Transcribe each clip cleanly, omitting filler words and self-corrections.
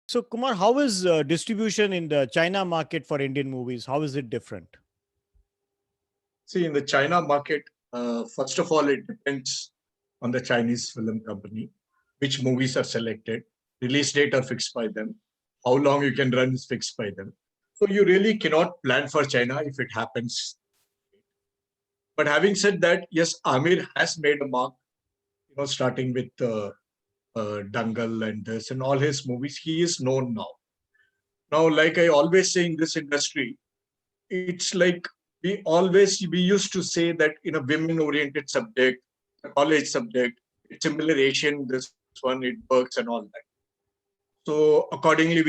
So Kumar, how is distribution in the China market for Indian movies? How is it different? See, in the China market, first of all, it depends on the Chinese film company, which movies are selected, release date are fixed by them, how long you can run is fixed by them. So you really cannot plan for China if it happens. But having said that, yes, Amir has made a mark, starting with Dangal and this and all his movies. He is known now. Now, like I always say in this industry, it's like we used to say that in a women-oriented subject, a college subject, it's similar Asian, this one, it works and all that. So accordingly,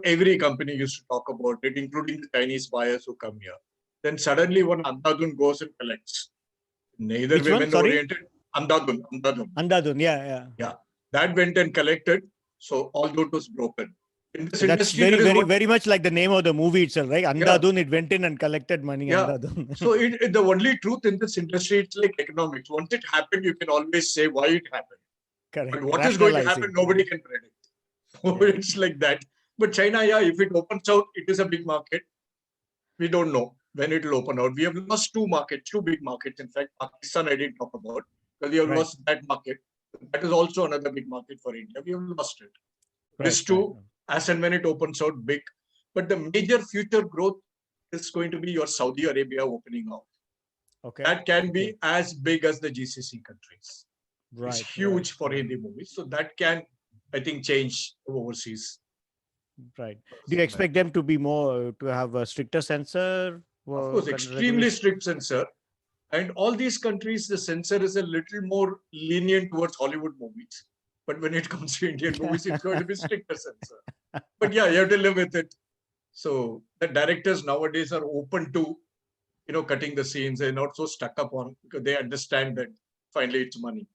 every company used to talk about it, including the Chinese buyers who come here. Then suddenly one Andhadhun goes and collects. Neither women-oriented, Andhadhun, yeah. Yeah, that went and collected. So although it was broken. In this That's industry, very much like the name of the movie itself, right? Andhadhun, it went in and collected money. Yeah. Andhadhun. So the only truth in this industry, it's like economics. Once it happened, you can always say why it happened. Correct. But what is going to happen, nobody can predict. So it's like that. But China, if it opens out, it is a big market. We don't know when it will open out. We have lost two big markets. In fact, Pakistan I didn't talk about, because we have lost that market. That is also another big market for India. We have lost it. These two, as and when it opens out, big. But the major future growth is going to be your Saudi Arabia opening out. Okay. That can be as big as the GCC countries. It's huge for Hindi movies. So that can, I think, change overseas. Right. Do you expect them to be more, to have a stricter censor? Of course, extremely strict censor. And all these countries, the censor is a little more lenient towards Hollywood movies. But when it comes to Indian movies, it's going to be stricter censor. But yeah, you have to live with it. So the directors nowadays are open to, cutting the scenes. They're not so stuck up on, because they understand that finally it's money.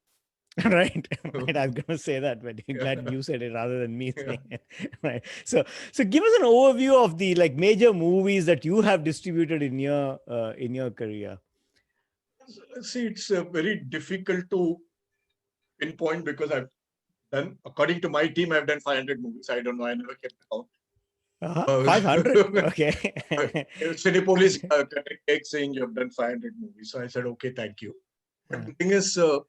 Right. I was going to say that, but I'm glad you said it rather than me saying it. Right. So give us an overview of the major movies that you have distributed in your career. See, it's very difficult to pinpoint, because I've done, according to my team, I've done 500 movies. I don't know. I never kept count. 500? Okay. Cinepolis cake saying you have done 500 movies. So I said, okay, thank you. But the thing is, the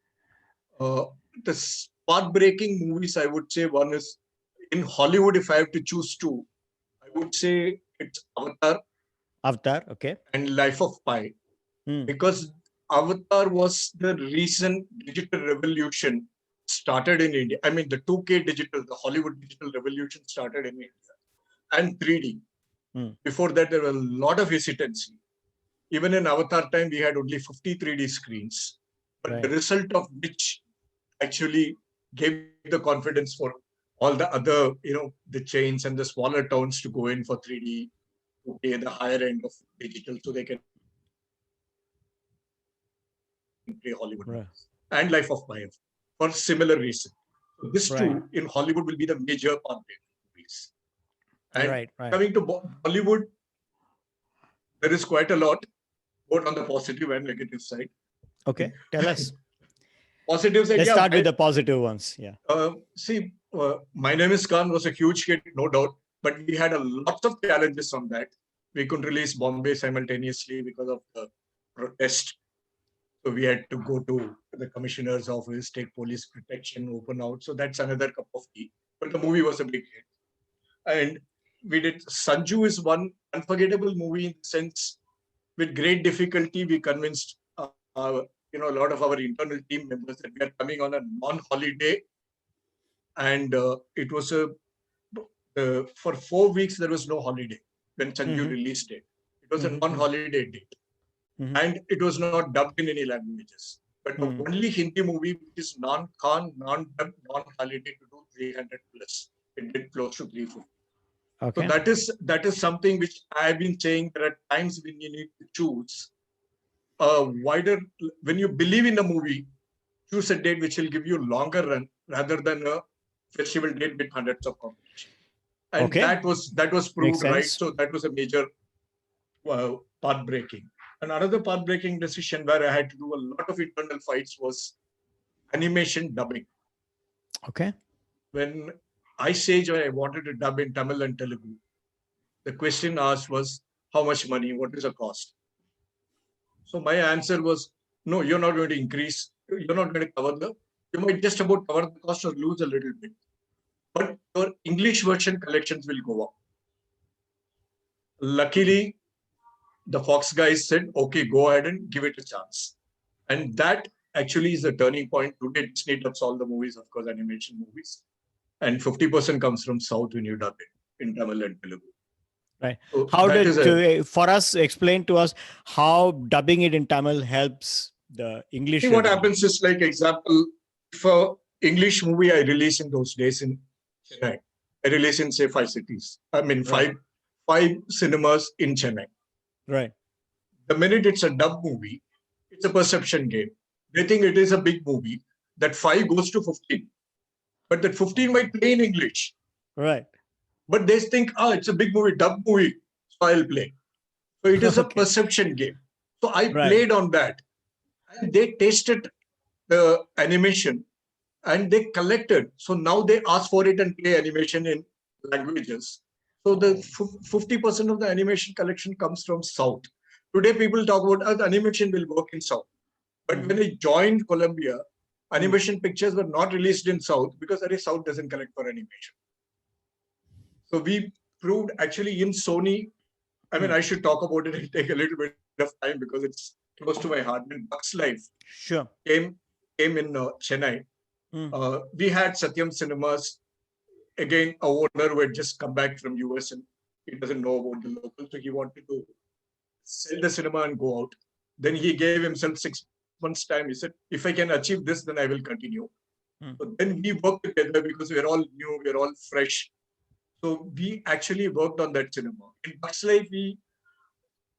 path-breaking movies, I would say one is, in Hollywood, if I have to choose two, I would say it's Avatar, okay. And Life of Pi. Because Avatar was the recent digital revolution started in India. I mean, the 2K digital, the Hollywood digital revolution started in India. And 3D. Before that, there were a lot of hesitancy. Even in Avatar time, we had only 50 3D screens. But the result of which actually gave the confidence for all the other, the chains and the smaller towns to go in for 3D, okay, the higher end of digital, so they can play Hollywood. And Life of Pi for similar reason. So this too, in Hollywood, will be the major part of movies. And coming to Bollywood, there is quite a lot, both on the positive and negative side. Okay, tell us. Positive side, let's start with the positive ones. Yeah. See, My Name is Khan was a huge hit, no doubt, but we had a lot of challenges on that. We couldn't release Bombay simultaneously because of the protest. So we had to go to the commissioner's office, take police protection, open out. So that's another cup of tea. But the movie was a big hit. And we did, Sanju is one unforgettable movie in the sense, with great difficulty, we convinced a lot of our internal team members that we are coming on a non-holiday. And it was for 4 weeks, there was no holiday when Sanju released it. It was a non-holiday date. And it was not dubbed in any languages. But the only Hindi movie which is non-Khan, non-dubbed, non-holiday to do 300 plus. It did close to 350. Okay. So that is something which I've been saying. There are times when you need to choose a wider. When you believe in a movie, choose a date which will give you longer run rather than a festival date with hundreds of competition. And that was proved right. So that was a major path breaking. And another path breaking decision where I had to do a lot of internal fights was animation dubbing. Okay. When I say I wanted to dub in Tamil and Telugu. The question asked was, how much money? What is the cost? So my answer was, no, you're not going to increase. You're not going to cover you might just about cover the cost or lose a little bit. But your English version collections will go up. Luckily, the Fox guys said, okay, go ahead and give it a chance. And that actually is the turning point. Today, Disney dubs all the movies, of course, animation movies. And 50% comes from South when you dub it in Tamil and Telugu. Right. So how did, for us, explain to us how dubbing it in Tamil helps the English. See, what happens is, like, example, for English movie I release in those days in Chennai, I release in, say, 5 cities. I mean, Right. five cinemas in Chennai. Right. The minute it's a dub movie, it's a perception game. They think it is a big movie. That 5 goes to 15. But that 15 might play in English. Right. But they think, it's a big movie, dub movie, so I'll play. So it is a perception game. So I played on that. And they tasted the animation and they collected. So now they ask for it and play animation in languages. So the 50% of the animation collection comes from South. Today, people talk about the animation will work in South. But when I joined Columbia, animation pictures were not released in South because South doesn't collect for animation. So we proved actually in Sony. I mean, I should talk about it and take a little bit of time because it's close to my heart. When Bugs Life came in Chennai, we had Satyam Cinemas, again, a owner who had just come back from US and he doesn't know about the local. So he wanted to sell the cinema and go out. Then he gave himself 6 months time. He said, if I can achieve this, then I will continue. So then we worked together because we're all new, we're all fresh. So we actually worked on that cinema. In Bugs Life,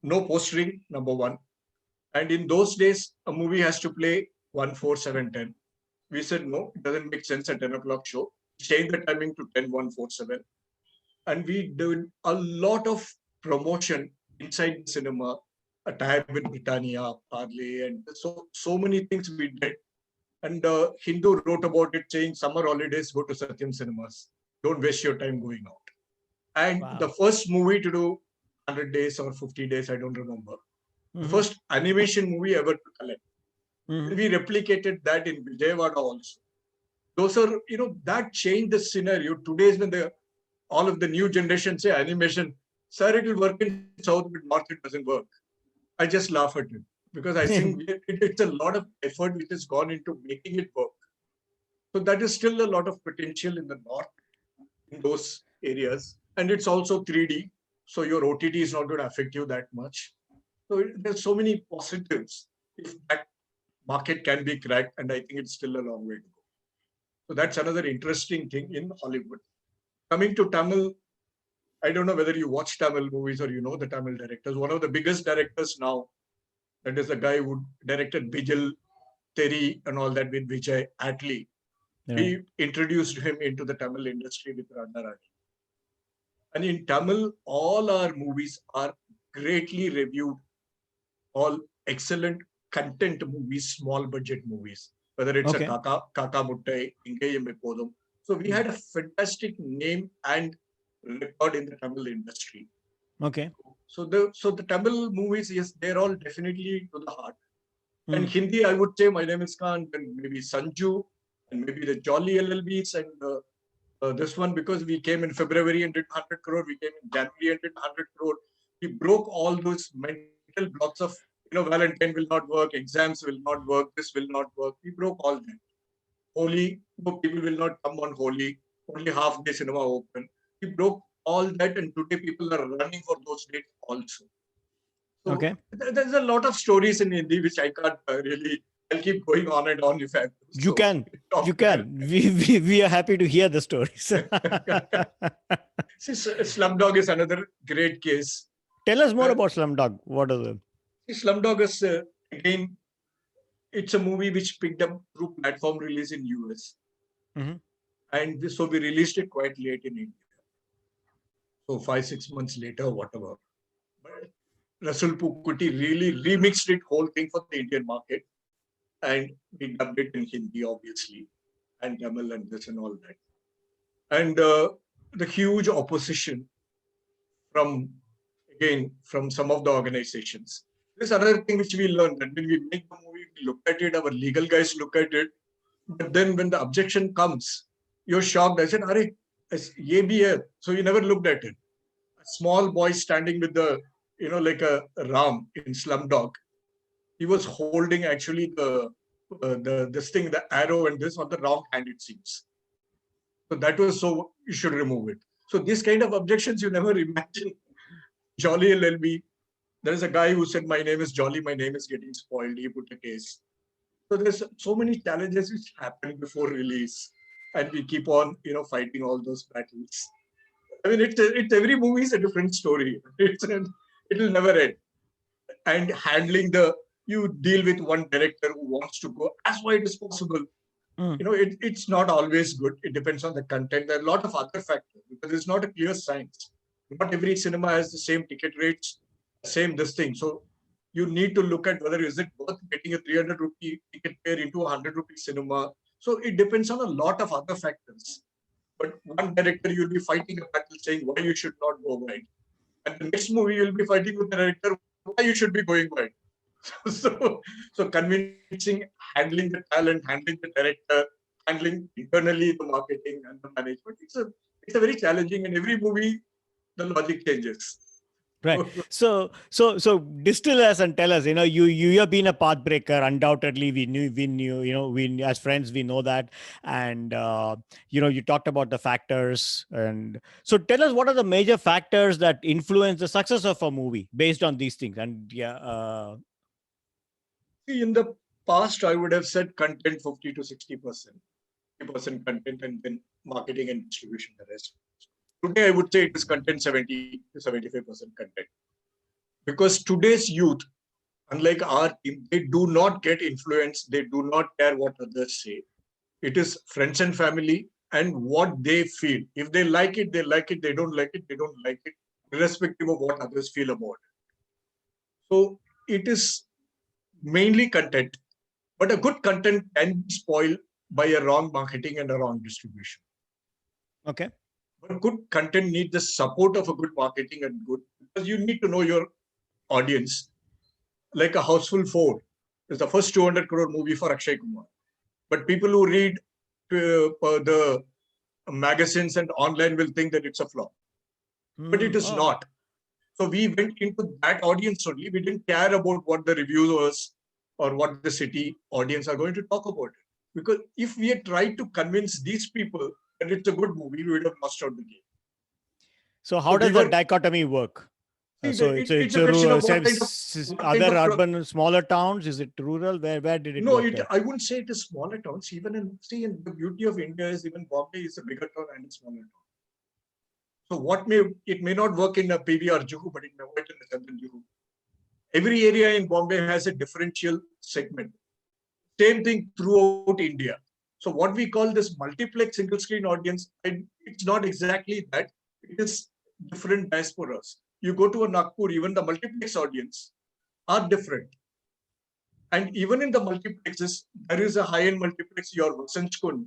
no postering, number one. And in those days, a movie has to play 1, 4, 7, 10. We said, no, it doesn't make sense at 10 o'clock show. Change the timing to 10, 1, 4, 7. And we did a lot of promotion inside the cinema, a tie with Britannia, Parley, and so many things we did. And Hindu wrote about it saying, summer holidays, go to Satyam Cinemas. Don't waste your time going out. And the first movie to do 100 days or 50 days, I don't remember. The first animation movie ever to collect. We replicated that in Vijayawada also. Those are, that changed the scenario. Today's when all of the new generation say animation, sir, it will work in South, but North it doesn't work. I just laugh at it because I think it's a lot of effort which has gone into making it work. So that is still a lot of potential in the North, in those areas. And it's also 3D. So your OTT is not going to affect you that much. So there's so many positives if that market can be cracked. And I think it's still a long way to go. So that's another interesting thing in Hollywood. Coming to Tamil, I don't know whether you watch Tamil movies or you know the Tamil directors. One of the biggest directors now, that is the guy who directed Bijal, Teri and all that with Vijay Atlee. We introduced him into the Tamil industry with Radharani. And in Tamil, all our movies are greatly reviewed, all excellent content movies, small budget movies, whether it's a Kaka Muttai, Ingeyum Epodum. So we had a fantastic name and record in the Tamil industry. So the Tamil movies, yes, they're all definitely to the heart. And Hindi, I would say My Name is Khan, and maybe Sanju, and maybe the Jolly LLBs, and this one, because we came in February and did 100 crore, we came in January and did 100 crore. We broke all those mental blocks of, Valentine will not work, exams will not work, this will not work. We broke all that. Holi, people will not come on Holi, only half day cinema open. We broke all that, and today people are running for those dates also. So there's a lot of stories in Hindi which I can't really. I'll keep going on and on if I have to. You can. We are happy to hear the stories. Slumdog is another great case. Tell us more about Slumdog. What is it? Slumdog is again. It's a movie which picked up through platform release in US. And so we released it quite late in India. So 5-6 months later, whatever. But Rasul Pukuti really remixed it whole thing for the Indian market. And we dubbed it in Hindi, obviously, and Tamil and this and all that. and the huge opposition from some of the organizations. There's another thing which we learned, that when we make the movie, we look at it, our legal guys look at it, but then when the objection comes, you're shocked. I said, "Arey, ye bhi hai." So you never looked at it. A small boy standing with the, like a ram in Slumdog. He was holding actually the arrow and this on the wrong hand, it seems. So that was, so you should remove it. So these kind of objections you never imagine. Jolly LLB. There is a guy who said, "My name is Jolly, my name is getting spoiled." He put a case. So there's so many challenges which happen before release, and we keep on, fighting all those battles. I mean, it's every movie is a different story. It'll never end. And handling you deal with one director who wants to go as wide as possible. It's not always good. It depends on the content. There are a lot of other factors because it's not a clear science. Not every cinema has the same ticket rates, same this thing. So you need to look at whether is it worth getting a 300 rupee ticket fare into a 100 rupee cinema. So it depends on a lot of other factors. But one director, you'll be fighting a battle saying why you should not go wide. And the next movie, you'll be fighting with the director why you should be going wide. So convincing, handling the talent, handling the director, handling internally the marketing and the management, it's a very challenging, and every movie the logic changes. Right. So distill us and tell us, you have been a pathbreaker. Undoubtedly, we knew, we as friends, we know that. And, you talked about the factors. And so tell us, what are the major factors that influence the success of a movie based on these things? And See, in the past, I would have said content 50 to 60%, 50% content, and then marketing and distribution the rest. Today, I would say it is content 70 to 75% content. Because today's youth, unlike our team, they do not get influenced. They do not care what others say. It is friends and family and what they feel. If they like it, they like it. They don't like it, they don't like it, irrespective of what others feel about it. So it is mainly content, but a good content can be spoiled by a wrong marketing and a wrong distribution. Okay. But good content needs the support of a good marketing and good, because you need to know your audience. Like a Houseful 4 is the first 200 crore movie for Akshay Kumar. But people who read the magazines and online will think that it's a flop. But it is not. So we went into that audience only. We didn't care about what the reviewers or what the city audience are going to talk about it. Because if we had tried to convince these people that it's a good movie, we would have lost out the game. So how does that dichotomy work? So it's a rural, other urban, smaller towns. Is it rural? Where did it? No, I wouldn't say it is smaller towns. Even in the beauty of India is even Bombay is a bigger town and a smaller town. So it may not work in a PV or Juhu, but it may work in a Central Juhu. Every area in Bombay has a differential segment. Same thing throughout India. So what we call this multiplex single screen audience, it's not exactly that. It is different diasporas. You go to a Nagpur, even the multiplex audience are different. And even in the multiplexes, there is a high-end multiplex. Your Vasanchkund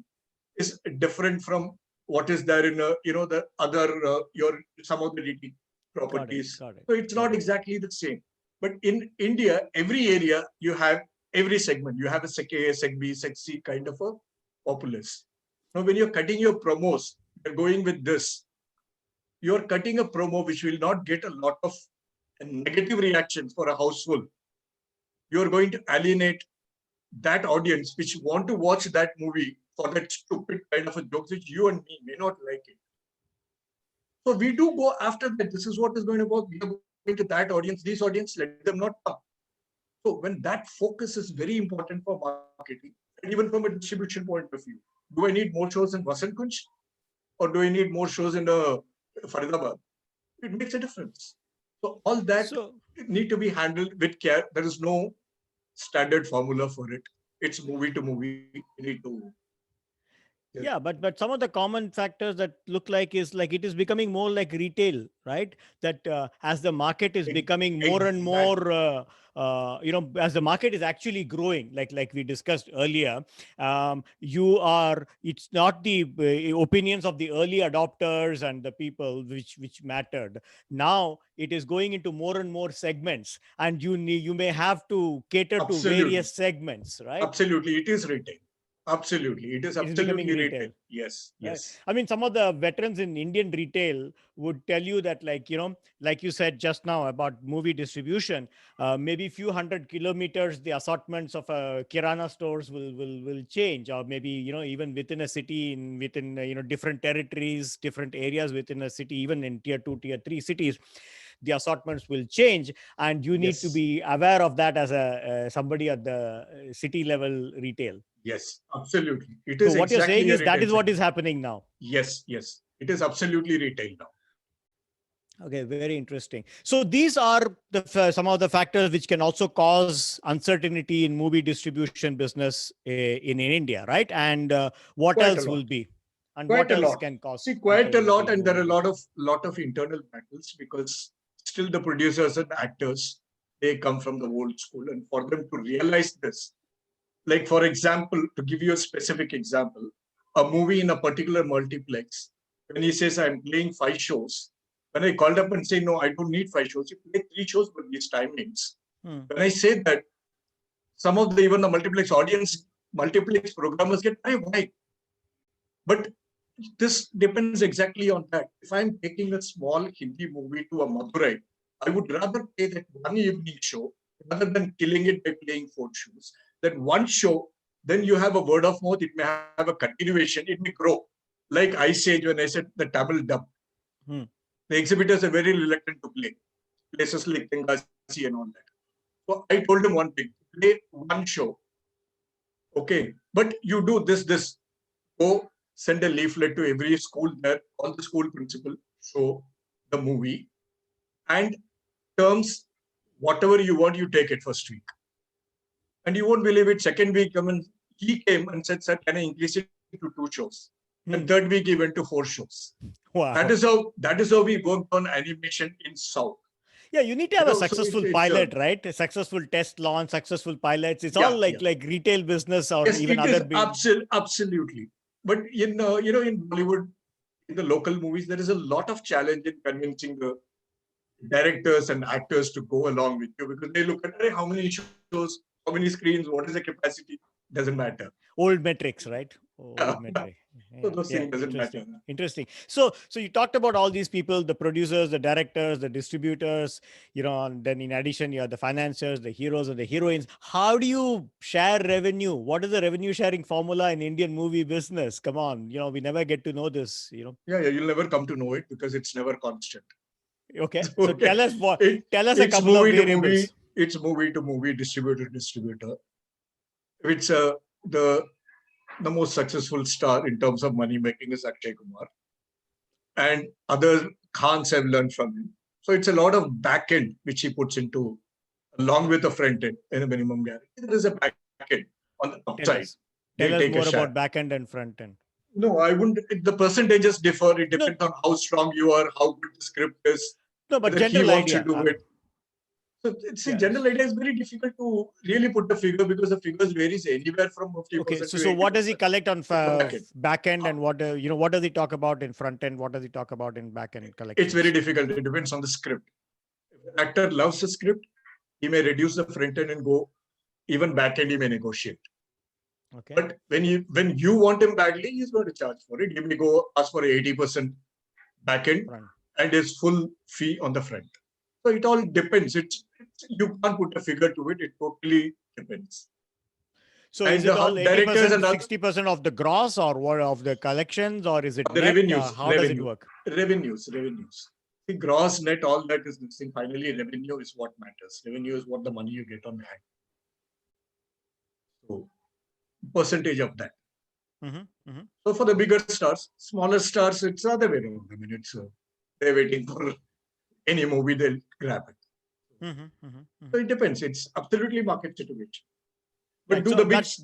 is different from what is there in the other some of the DT properties. Got it. So it's not exactly the same. But in India, every area you have every segment. You have a Sec A, Sec B, Sec C kind of a populace. Now, when you're cutting your promos, you're going with this. You're cutting a promo which will not get a lot of negative reactions for a houseful. You're going to alienate that audience which want to watch that movie for that stupid kind of a joke which you and me may not like it. So we do go after that. This is what is going to work. We are going to that audience, this audience, let them not come. So when that focus is very important for marketing, and even from a distribution point of view, do I need more shows in Vasant Kunj or do I need more shows in Faridabad? It makes a difference. So all that need to be handled with care. There is no standard formula for it. It's movie to movie. You need to. Yeah, but some of the common factors that look like is like it is becoming more like retail, right? That as the market is becoming more and more, as the market is actually growing, like we discussed earlier, it's not the opinions of the early adopters and the people which mattered. Now it is going into more and more segments, and you may have to cater to various segments, right? Absolutely, it is retail. Absolutely. It is absolutely retail. Yes. Yes. I mean, some of the veterans in Indian retail would tell you that, like you said just now about movie distribution, maybe few 100 kilometers, the assortments of Kirana stores will change, or maybe, even within a city, within different territories, different areas within a city, even in tier 2, tier 3 cities, the assortments will change, and you need to be aware of that as a somebody at the city level retail. Yes, absolutely. It is. So what you're saying is that is what is segment. happening now. Yes, yes. It is absolutely retail now. Okay, very interesting. So these are some of the factors which can also cause uncertainty in movie distribution business in India, right? And what Quite else will be? And quite what else lot. can cause? See, quite a lot, and there are a lot of internal battles, because still the producers and actors, they come from the old school, and for them to realize this, like for example, to give you a specific example, a movie in a particular multiplex, when he says I'm playing 5 shows, when I called up and say no, I don't need 5 shows, you play 3 shows with these timings. When I say that, some of even the multiplex programmers get, hey, why? But this depends exactly on that. If I'm taking a small Hindi movie to a Madurai, I would rather play that one evening show rather than killing it by playing 4 shows. That one show, then you have a word of mouth, it may have a continuation, it may grow. Like Ice Age, when I said the Tamil dub, the exhibitors are very reluctant to play. Places like Tengasi and all that. So I told him one thing, play one show. Okay, but you do this. Go send a leaflet to every school there, all the school principal, show the movie, and terms, whatever you want, you take it first week. And you won't believe it, second week, he came and said, sir, can I increase it to 2 shows? And third week, he went to 4 shows. Wow. That is how we worked on animation in South. Yeah, you need to have a successful pilot, right? A successful test launch, successful pilots. It's all like retail business or even other. Absolutely. But in Bollywood, in the local movies, there is a lot of challenge in convincing the directors and actors to go along with you, because they look at, hey, how many shows, how many screens, what is the capacity? Doesn't matter. Old metrics, right? Old metric. So those things doesn't matter. Interesting. So you talked about all these people, the producers, the directors, the distributors, and then in addition, you have the financiers, the heroes and the heroines. How do you share revenue? What is the revenue sharing formula in Indian movie business? Come on, we never get to know this, Yeah, you'll never come to know it because it's never constant. Okay. So tell us a couple of variables. It's movie to movie, distributor to distributor. It's the most successful star in terms of money making is Akshay Kumar, and other Khans have learned from him. So it's a lot of back end which he puts into, along with the front end in a minimum guarantee. There is a back end on the top side. Tell us more about back end and front end. No, I wouldn't. The percentages differ. It depends on how strong you are, how good the script is. No, but general idea. So general idea is very difficult to really put the figure, because the figures varies anywhere from 50%. Okay, so what does he collect on back end, and what does he talk about in front end? What does he talk about in back end collection? It's very difficult. It depends on the script. If the actor loves the script, he may reduce the front end and go even back end. He may negotiate. Okay. But when you want him badly, he's going to charge for it. He may go ask for 80% back end and his full fee on the front. So it all depends. You can't put a figure to it. It totally depends. So is it all 80%, 60% of the gross, or what of the collections, or is it the revenues? How does it work? Revenues. The gross, net, all that is this thing. Finally, revenue is what matters. Revenue is what the money you get on hand. So percentage of that. So for the bigger stars, smaller stars, it's the other way around. I mean, they're waiting for any movie, they'll grab it. So it depends. It's absolutely market situation. But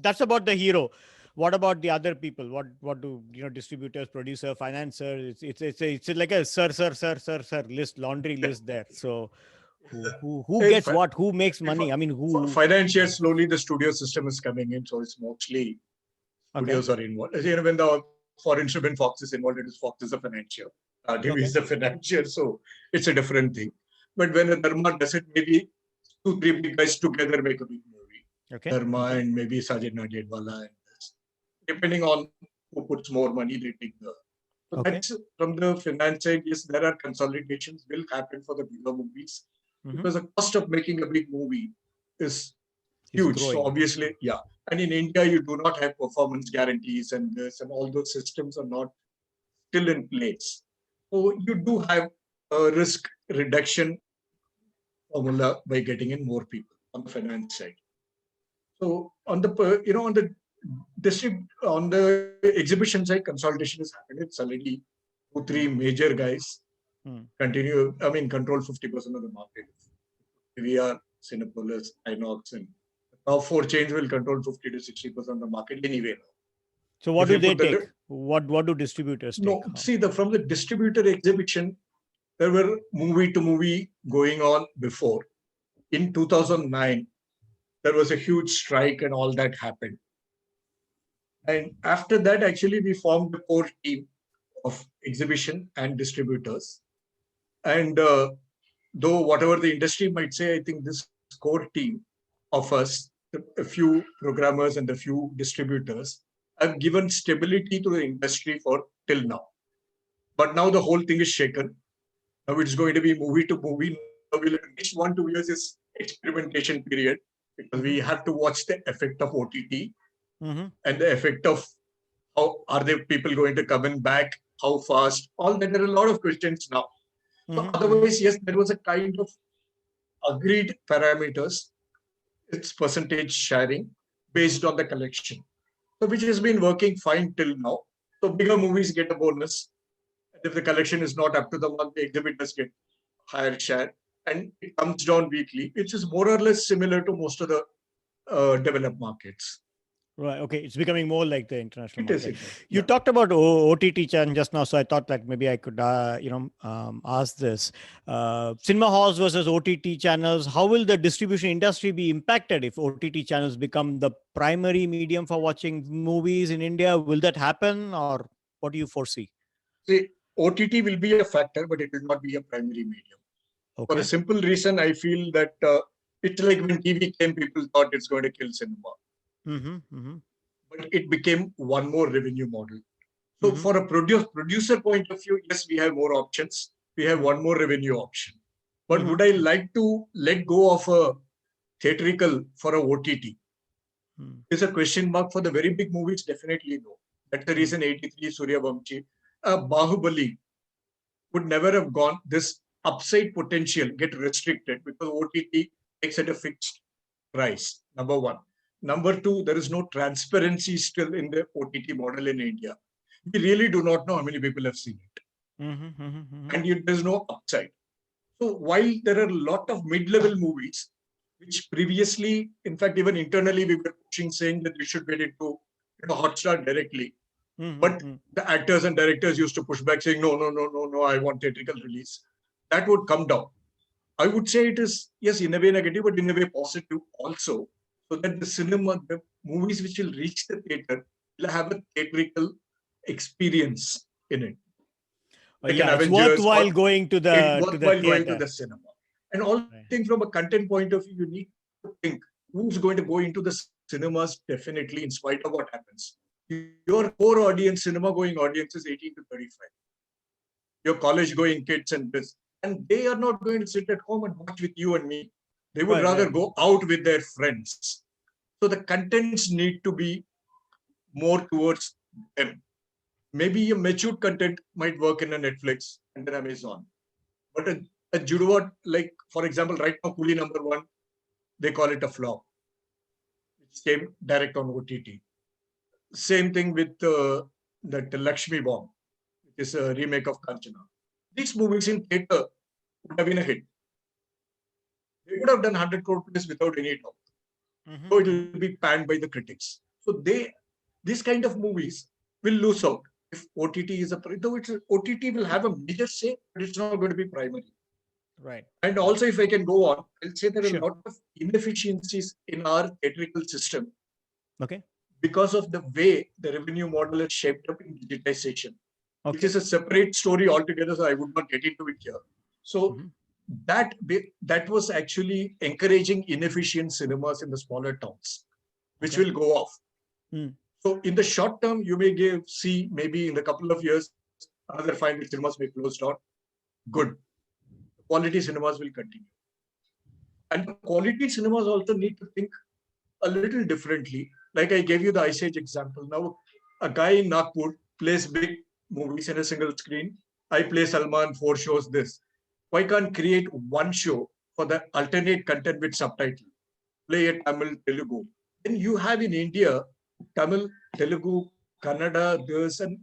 that's about the hero. what about the other people? What do distributors, producer, financer? It's like a sir list, laundry list there. So who In gets fa- what? Who makes money? I mean, who? Financial, slowly the studio system is coming in, so it's mostly Okay. studios are involved. As you know, when for instance, when Fox is involved, it is Fox is a financier. TV Okay. is a financier, so it's a different thing. But when a Dharma does it, maybe 2-3 big guys together make a big movie. Okay. Dharma and maybe Sajid Nadiadwala and this. Depending on who puts more money, they take the. So Okay. that's from the finance side. Yes, there are consolidations will happen for the bigger movies because the cost of making a big movie is huge. growing. So obviously, yeah. And in India, you do not have performance guarantees and this and all those systems are not still in place. So you do have a risk reduction formula by getting in more people on the finance side. So on the on the exhibition side, consolidation is happening. It's already 2-3 major guys control 50% of the market. We are Cinepolis, Inox, and top 4 chains will control 50 to 60% of the market anyway. So what do they take? What do distributors take? No, see, from the distributor exhibition, there were movie to movie going on before. In 2009, there was a huge strike and all that happened. And after that, actually, we formed a core team of exhibition and distributors. And though whatever the industry might say, I think this core team of us, a few programmers and a few distributors, have given stability to the industry for till now. But now the whole thing is shaken. Now it's going to be movie to movie. Now we'll at least 1-2 years is experimentation period because we have to watch the effect of OTT and the effect of how are the people going to come in back, how fast, all that. There are a lot of questions now. So otherwise, yes, there was a kind of agreed parameters. It's percentage sharing based on the collection. So which has been working fine till now. So bigger movies get a bonus. And if the collection is not up to the mark, the exhibitors get higher share. And it comes down weekly, which is more or less similar to most of the developed markets. Right. Okay. It's becoming more like the international market. You Yeah. talked about OTT channel just now, so I thought like maybe I could, ask this. Cinema halls versus OTT channels. How will the distribution industry be impacted if OTT channels become the primary medium for watching movies in India? Will that happen, or what do you foresee? See, OTT will be a factor, but it will not be a primary medium. Okay. For the simple reason, I feel that it's like when TV came, people thought it's going to kill cinema. But it became one more revenue model. So for a producer point of view, yes, we have more options. We have one more revenue option. But would I like to let go of a theatrical for a OTT? Is a question mark. For the very big movies, definitely no. That's the reason 83, Surya Vamshi, Bahubali would never have gone. This upside potential get restricted because OTT takes at a fixed price, number one. Number two, there is no transparency still in the OTT model in India. We really do not know how many people have seen it. And there's no upside. So while there are a lot of mid-level movies, which previously, in fact, even internally, we were pushing saying that we should get into Hotstar directly. But the actors and directors used to push back saying, no, I want theatrical release. That would come down. I would say it is, yes, in a way negative, but in a way positive also. So that the movies which will reach the theater will have a theatrical experience in it. Like it's worthwhile going to the going to the cinema. And all things from a content point of view, you need to think who's going to go into the cinemas definitely in spite of what happens. Your core audience, cinema going audience is 18 to 35. Your college going kids and this. And they are not going to sit at home and watch with you and me. They would rather go out with their friends. So the contents need to be more towards them. Maybe a matured content might work in a Netflix and an Amazon. But a Juduat, like for example, right now, Kuli #1, they call it a flop. It came direct on OTT. Same thing with the Lakshmi Bomb, which is a remake of Kanchana. These movies in theater would have been a hit. They would have done 100 crore plus without any doubt. So it will be panned by the critics. So they these kind of movies will lose out if OTT is though OTT will have a major say, but it's not going to be primary. Right. And also, if I can go on, I'll say there are Sure. a lot of inefficiencies in our theatrical system. Okay. Because of the way the revenue model is shaped up in digitization, Okay. which is a separate story altogether, so I would not get into it here. So that was actually encouraging inefficient cinemas in the smaller towns, which will go off. So in the short term, you may see maybe in a couple of years, another 500 cinemas may close down. Good. Quality cinemas will continue. And the quality cinemas also need to think a little differently. Like I gave you the Ice Age example. Now, a guy in Nagpur plays big movies in a single screen. I play Salman 4 shows this. Why can't create one show for the alternate content with subtitle? Play it Tamil, Telugu. Then you have in India, Tamil, Telugu, Kannada, this, and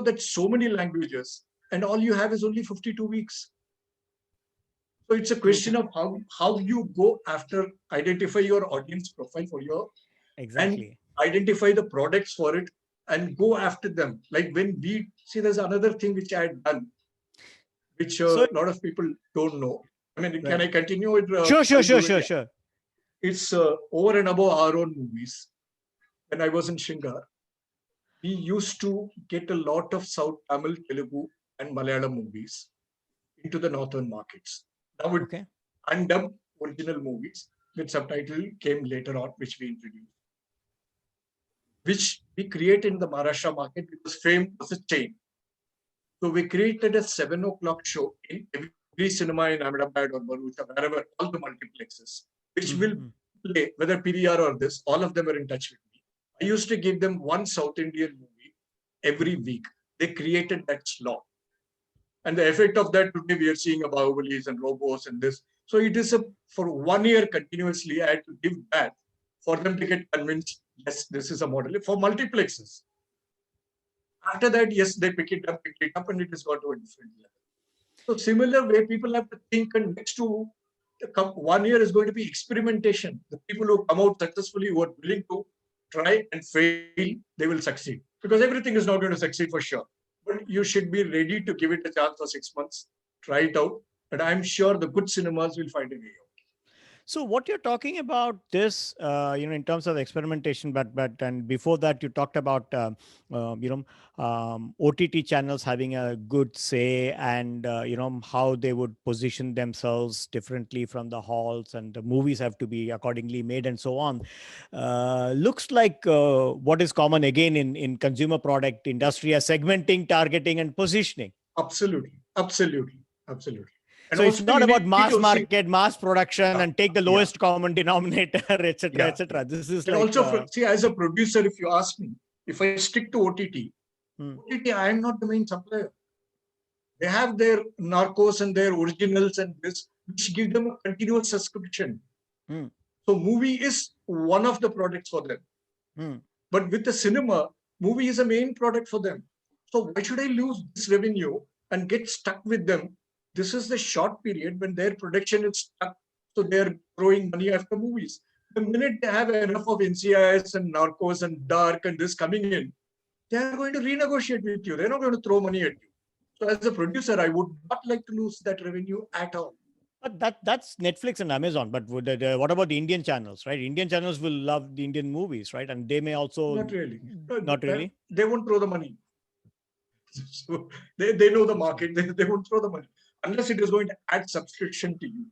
that's so many languages. And all you have is only 52 weeks. So it's a question of how you go after, identify your audience profile for your, and identify the products for it and go after them. Like when we see, there's another thing which I had done, which a lot of people don't know. I mean, can I continue it? Sure. It's over and above our own movies. When I was in Shingar, we used to get a lot of South Tamil, Telugu, and Malayalam movies into the northern markets. Now, undubbed original movies with subtitle came later on, which we introduced, which we created in the Maharashtra market because fame was a chain. So we created a 7 o'clock show in every cinema in Ahmedabad or Bharuch, wherever, all the multiplexes, which will play, whether PVR or this, all of them are in touch with me. I used to give them one South Indian movie every week. They created that slot. And the effect of that today we are seeing about Bahubalis and Robos and this. So it is for 1 year continuously, I had to give that for them to get convinced, yes, this is a model for multiplexes. After that, yes, they pick it up, and it has got to a different level. So similar way, people have to think, and next to 1 year is going to be experimentation. The people who come out successfully, who are willing to try and fail, they will succeed. Because everything is not going to succeed for sure. But you should be ready to give it a chance for 6 months, try it out. But I'm sure the good cinemas will find a way out. So what you're talking about this, in terms of experimentation, but and before that, you talked about, OTT channels having a good say, and how they would position themselves differently from the halls, and the movies have to be accordingly made, and so on. Looks like what is common again in consumer product industry as segmenting, targeting, and positioning. Absolutely. And so it's not about mass market, mass production, and take the lowest common denominator, etc., etc. This is like also as a producer, if you ask me, if I stick to OTT, I am not the main supplier. They have their narcos and their originals and this, which give them a continuous subscription. So movie is one of the products for them. But with the cinema, movie is a main product for them. So why should I lose this revenue and get stuck with them? This is the short period when their production is stuck. So they're throwing money after movies. The minute they have enough of NCIS and Narcos and Dark and this coming in, they are going to renegotiate with you. They're not going to throw money at you. So as a producer, I would not like to lose that revenue at all. But that's Netflix and Amazon. But what about the Indian channels, right? Indian channels will love the Indian movies, right? And they may also... Not really. Not really? They won't throw the money. So they know the market. They won't throw the money. Unless it is going to add subscription to you.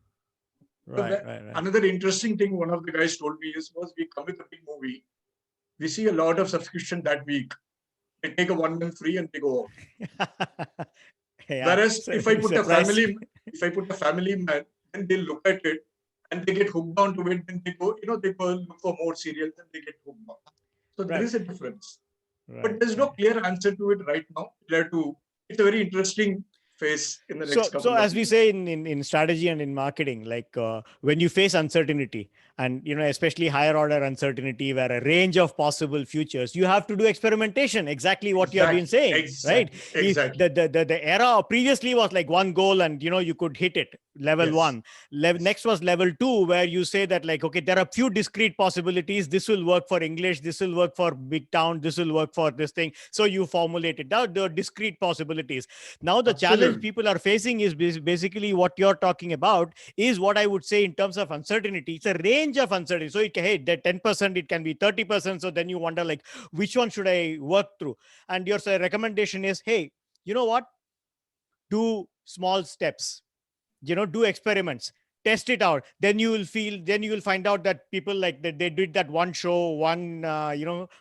Right. Another interesting thing one of the guys told me was we come with a big movie. We see a lot of subscription that week. They take a 1 month free and they go out. Whereas if I put a family man, then they look at it and they get hooked onto it. Then they go look for more serials and they get hooked on. So there is a difference. But there's no clear answer to it right now. It's a very interesting face in the next So couple of as we years. say in strategy and in marketing, like when you face uncertainty, and especially higher order uncertainty, where a range of possible futures, you have to do experimentation. Exactly what you have been Exactly, saying, right? exactly, The exactly. the era previously was like one goal, and you could hit it. Level Yes. one. Next was level two, where you say that, like, okay, there are few discrete possibilities. This will work for English. This will work for big town. This will work for this thing. So you formulate it down. There are discrete possibilities. Now the challenge Absolutely. people are facing is basically what you're talking about, is what I would say in terms of uncertainty. It's a range of uncertainty. So hey, that 10%, it can be 30%. So then you wonder, like, which one should I work through? And your recommendation is, hey, you know what? Do small steps, do experiments, test it out. Then you will find out that people, like, they did that one show, one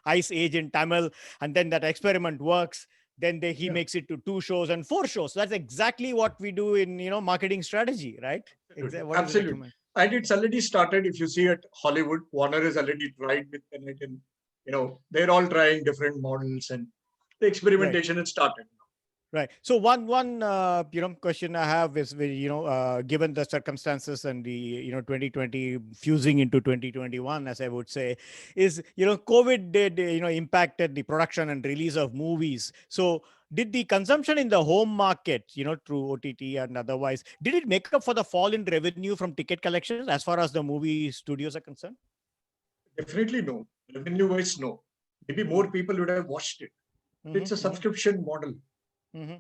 Ice Age in Tamil, and then that experiment works. Then he Yeah, makes it to 2 shows and 4 shows. So that's exactly what we do in marketing strategy, right? absolutely. What do you Absolutely. recommend? And it's already started. If you see at Hollywood, Warner is already tried with Tenet, and they're all trying different models, and the Right. experimentation has started. Right. So one question I have is, given the circumstances and the 2020 fusing into 2021, as I would say, is COVID did impacted the production and release of movies. So did the consumption in the home market, through OTT and otherwise, did it make up for the fall in revenue from ticket collections as far as the movie studios are concerned? Definitely no. Revenue-wise, no. Maybe more people would have watched it. It's a Mm-hmm, subscription model, mm-hmm,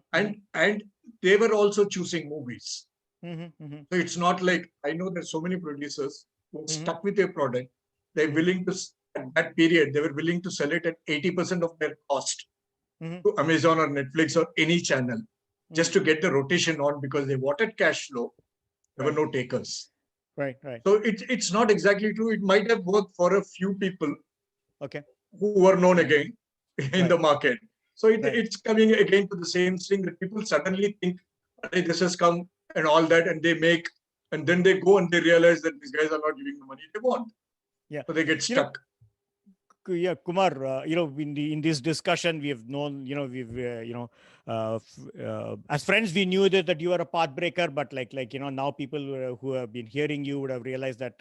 and they were also choosing movies. mm-hmm, mm-hmm, So it's not like, I know there's so many producers who are mm-hmm, stuck with their product. They're mm-hmm, willing to, at that period, they were willing to sell it at 80% of their cost mm-hmm, to Amazon or Netflix or any channel, mm-hmm. just to get the rotation on, because they wanted cash flow. There were Right, no takers. right, right. So it's not exactly true. It might have worked for a few people Okay. who were known again in Right, the market. So right. it's coming again to the same thing, that people suddenly think, hey, this has come and all that, and they make, and then they go and they realize that these guys are not giving the money they want. Yeah. So they get You know, stuck. yeah, Kumar, in this discussion, we have known, as friends, we knew that you are a path breaker, but now people who have been hearing you would have realized that,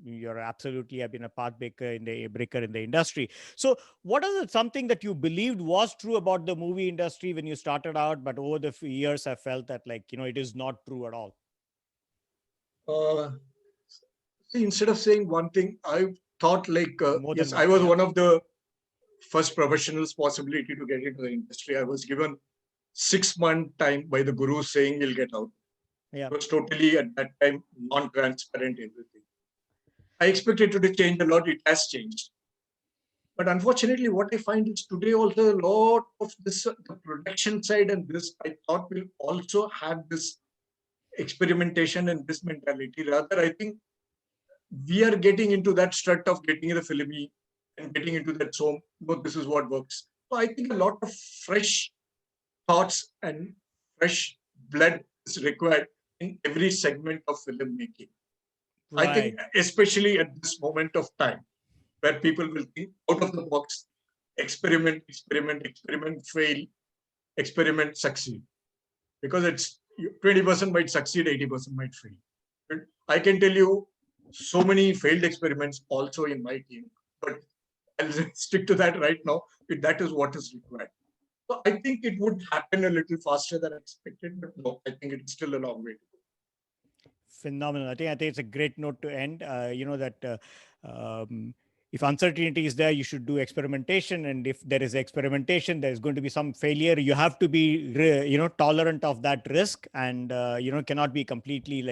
you're absolutely have been a path breaker in the industry. So what is something that you believed was true about the movie industry when you started out, but over the years have felt that, it is not true at all? Uh, See, instead of saying one thing, I thought like, More than yes, I one. was Yeah. one of the first professionals possibility to get into the industry. I was given 6 month time by the guru saying you'll get out. Yeah. It was totally at that time non-transparent everything. I expected it to change a lot. It has changed. But unfortunately, what I find is today also a lot of this, the production side and this, I thought will also have this experimentation and this mentality. Rather, I think we are getting into that strut of getting the filmy and getting into that zone. But this is what works. So I think a lot of fresh thoughts and fresh blood is required in every segment of filmmaking. I think, Right. especially at this moment of time, where people will think out of the box, experiment, experiment, experiment, fail, experiment, succeed. Because it's 20% might succeed, 80% might fail. But I can tell you so many failed experiments also in my team, but I'll stick to that right now. That is what is required. So I think it would happen a little faster than expected, but no, I think it's still a long way to go. Phenomenal. I think it's a great note to end. That if uncertainty is there, you should do experimentation, and if there is experimentation, there's going to be some failure. You have to be tolerant of that risk, and cannot be completely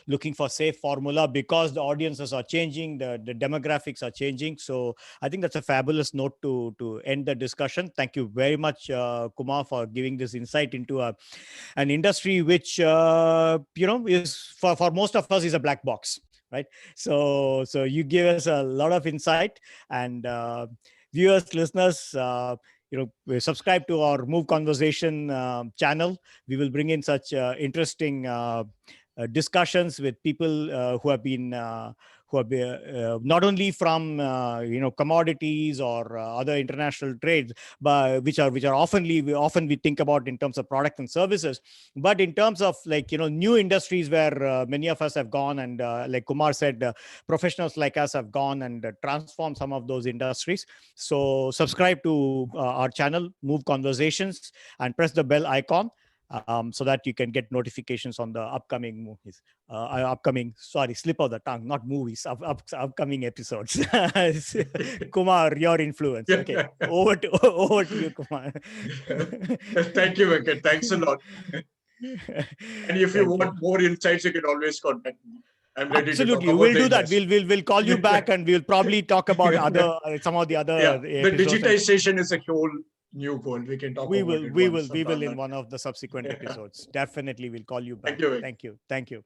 looking for safe formula, because the audiences are changing, the demographics are changing. So I think that's a fabulous note to end the discussion. Thank you very much, Kumar, for giving this insight into an industry which is for most of us is a black box, right? So you give us a lot of insight, and viewers, listeners, subscribe to our Move Conversation channel. We will bring in such interesting discussions with people who have been who are not only from commodities or other international trades, but which are often we think about in terms of product and services, but in terms of new industries where many of us have gone, and like Kumar said, professionals like us have gone and transformed some of those industries. So subscribe to our channel, MoVeConversations, and press the bell icon so that you can get notifications on the upcoming movies. Slip of the tongue, not movies, upcoming episodes. Kumar, your influence. Okay, over to you, Kumar. Thank you, Venkat. Thanks a lot. And if you want more insights, you can always contact me. I'm ready Absolutely, to talk we'll about do that. We'll call you back, and we'll probably talk about some of the other. Yeah, the digitization is a whole new world. We can talk. We will in one of the subsequent episodes. Definitely, we'll call you back. Thank you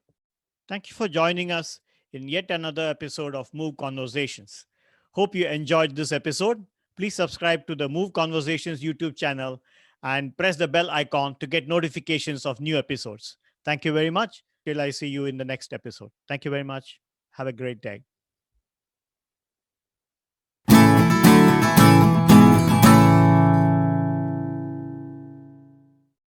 for joining us in yet another episode of MoVeConversations. Hope you enjoyed this episode. Please subscribe to the MoVeConversations YouTube channel and press the bell icon to get notifications of new episodes. Thank you very much. Till I see you in the next episode. Thank you very much. Have a great day.